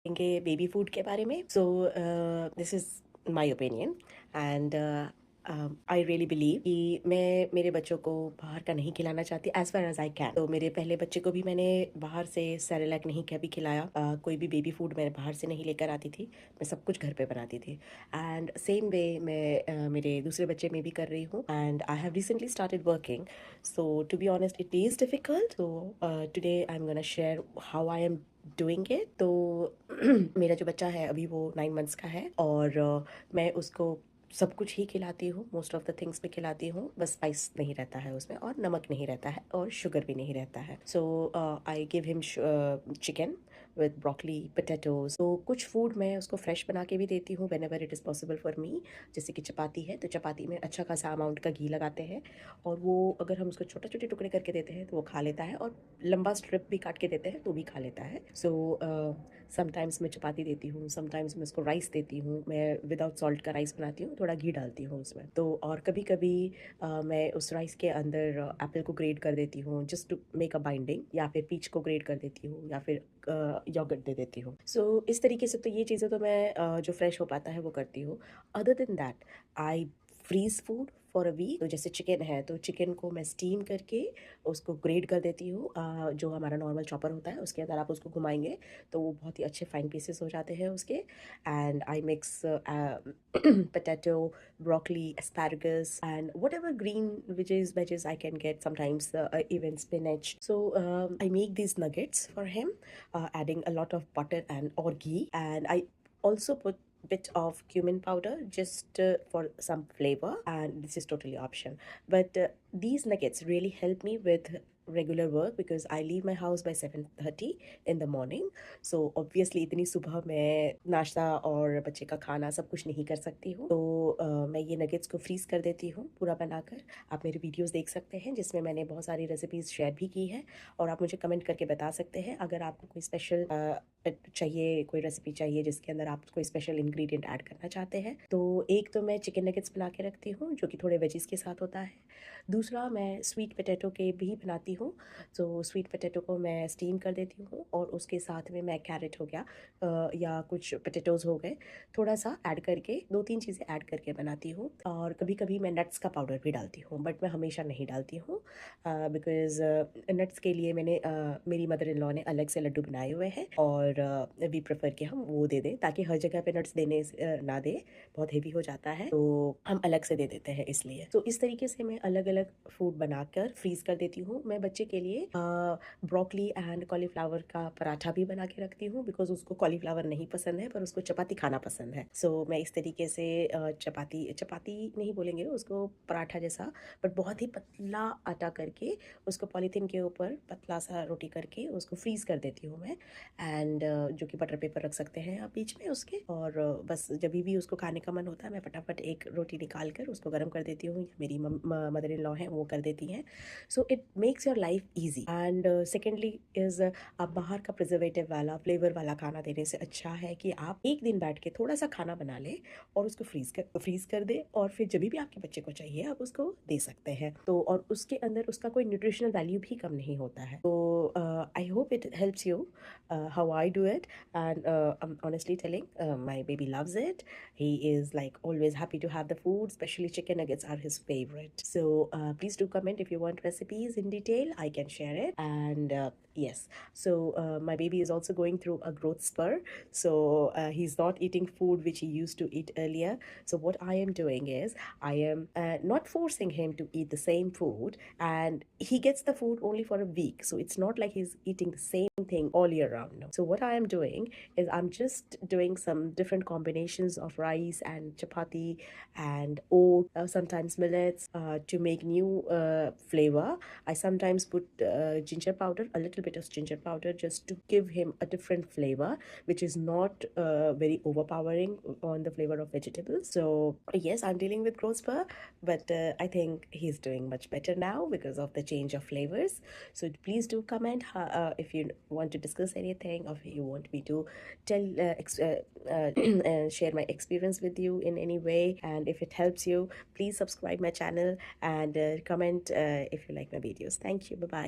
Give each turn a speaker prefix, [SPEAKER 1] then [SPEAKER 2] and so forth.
[SPEAKER 1] करेंगे baby food के बारे में। So this is my opinion and I really believe कि मैं मेरे बच्चों को बाहर का नहीं खिलाना चाहती as far as I can. तो मेरे पहले बच्चे को भी मैंने बाहर से सेरेलैक नहीं कभी खिलाया। कोई भी बेबी फूड मैं बाहर से नहीं लेकर आती थी, मैं सब कुछ घर पे बनाती थी। एंड सेम वे मैं मेरे दूसरे बच्चे में भी कर रही हूँ। And I have recently started working, so to be honest it is difficult. So today I am gonna share how I am doing it. तो मेरा जो बच्चा है अभी वो 9 मंथ्स का है और मैं उसको सब कुछ ही खिलाती हूँ, मोस्ट ऑफ द थिंग्स भी खिलाती हूँ, बस स्पाइस नहीं रहता है उसमें और नमक नहीं रहता है और शुगर भी नहीं रहता है। So I give him chicken with broccoli potatoes. तो कुछ फूड मैं उसको फ्रेश बना के भी देती हूँ when ever it is possible for me. जैसे कि चपाती है तो चपाती में अच्छा खासा अमाउंट का घी लगाते हैं और वो अगर हम उसको छोटे छोटे टुकड़े करके देते हैं तो वो खा लेता है, और लंबा स्ट्रिप भी काट के देते हैं तो भी खा लेता है। सो समटाइम्स मैं चपाती देती हूँ, समटाइम्स मैं उसको राइस देती हूँ। मैं विदाउट सॉल्ट का राइस बनाती हूँ, थोड़ा घी डालती हूँ उसमें। तो और कभी कभी मैं उस राइस के अंदर एप्पल को ग्रेट कर देती हूँ just to make a binding, या फिर पीच को ग्रेट कर देती हूँ, या फिर योगर्ट दे देती हूँ। सो इस तरीके से तो ये चीज़ें तो मैं जो फ्रेश हो पाता है वो करती हूँ। Other than that I freeze food for a week. तो जैसे चिकन है तो चिकन को मैं स्टीम करके उसको ग्रेट कर देती हूँ। जो हमारा नॉर्मल चॉपर होता है उसके अंदर आप उसको घुमाएंगे तो वो बहुत ही अच्छे फाइन पीसेस हो जाते हैं उसके। And I mix potato, broccoli, asparagus, and whatever green veggies I can get. Sometimes even spinach. So I make these nuggets for him, adding a lot of butter and or ghee, and I also put bit of cumin powder just for some flavor, and this is totally optional. But these nuggets really help me with regular work because I leave my house by 7:30 in the morning. So obviously इतनी सुबह मैं नाश्ता और बच्चे का खाना सब कुछ नहीं कर सकती हूँ। तो मैं ये नगेट्स को फ्रीज कर देती हूँ पूरा बनाकर। आप मेरे वीडियोस देख सकते हैं जिसमें मैंने बहुत सारी रेसिपीज शेयर भी की है, और आप मुझे कमेंट करके बता सकते हैं अगर आपको कोई स्पेशल चाहिए, कोई रेसिपी चाहिए जिसके अंदर आप कोई स्पेशल इंग्रेडिएंट ऐड करना चाहते हैं। तो एक तो मैं चिकन नगेट्स बना के रखती हूँ जो कि थोड़े वेजिस के साथ होता है। दूसरा मैं स्वीट पोटैटो के भी बनाती हूँ। तो स्वीट पोटैटो को मैं स्टीम कर देती हूँ और उसके साथ में मैं कैरेट हो गया या कुछ पोटैटोज़ हो गए, थोड़ा सा ऐड करके 2-3 चीज़ें ऐड करके बनाती हूँ। और कभी कभी मैं नट्स का पाउडर भी डालती हूँ, बट मैं हमेशा नहीं डालती हूँ बिकॉज़ नट्स के लिए मैंने मेरी मदर इन लॉ ने अलग से लड्डू बनाए हुए हैं, और वी प्रेफर कि हम वो दे दें ताकि हर जगह पे नट्स देने ना दे, बहुत हेवी हो जाता है, तो हम अलग से दे देते हैं इसलिए। तो इस तरीके से मैं अलग अलग फूड बनाकर फ्रीज कर देती हूँ। मैं बच्चे के लिए ब्रोकली एंड कॉलीफ्लावर का पराठा भी बना के रखती हूँ बिकॉज उसको कॉलीफ्लावर नहीं पसंद है पर उसको चपाती खाना पसंद है। सो मैं इस तरीके से चपाती चपाती नहीं बोलेंगे उसको, पराठा जैसा, बट बहुत ही पतला आटा करके उसको पॉलीथीन के ऊपर पतला सा रोटी करके उसको फ्रीज कर देती हूँ मैं। एंड जो कि बटर पेपर रख सकते हैं आप बीच में उसके, और बस जब भी उसको खाने का मन होता है मैं फटाफट एक रोटी निकाल कर उसको गर्म कर देती हूँ, मेरी मदर इन लॉ हैं वो कर देती हैं। So it makes your life easy. And secondly is आप बाहर का प्रिजर्वेटिव वाला फ्लेवर वाला खाना देने से अच्छा है कि आप एक दिन बैठ के थोड़ा सा खाना बना लें और उसको फ्रीज कर दें, और फिर जब भी आपके बच्चे को चाहिए आप उसको दे सकते हैं। तो और उसके अंदर उसका कोई न्यूट्रिशनल वैल्यू भी कम नहीं होता है। तो I hope it helps you how I do it. And I'm honestly telling, my baby loves it. He is like always happy to have the food, especially chicken nuggets are his favorite. So please do comment if you want recipes in detail. I can share it. And yes, so my baby is also going through a growth spur. So he's not eating food which he used to eat earlier. So what I am doing is I am not forcing him to eat the same food, and he gets the food only for a week. So it's not like he's eating the same thing all year round. No. So what I am doing is I'm just doing some different combinations of rice and chapati and oat, sometimes millets, to make new flavor. I sometimes put ginger powder, a little bit of ginger powder, just to give him a different flavor, which is not very overpowering on the flavor of vegetables. So yes, I'm dealing with growth spur, but I think he's doing much better now because of the change of flavors. So please do comment if you want to discuss anything, or if you want me to tell share my experience with you in any way. And if it helps you, please subscribe my channel and comment if you like my videos. Thank you. Bye bye.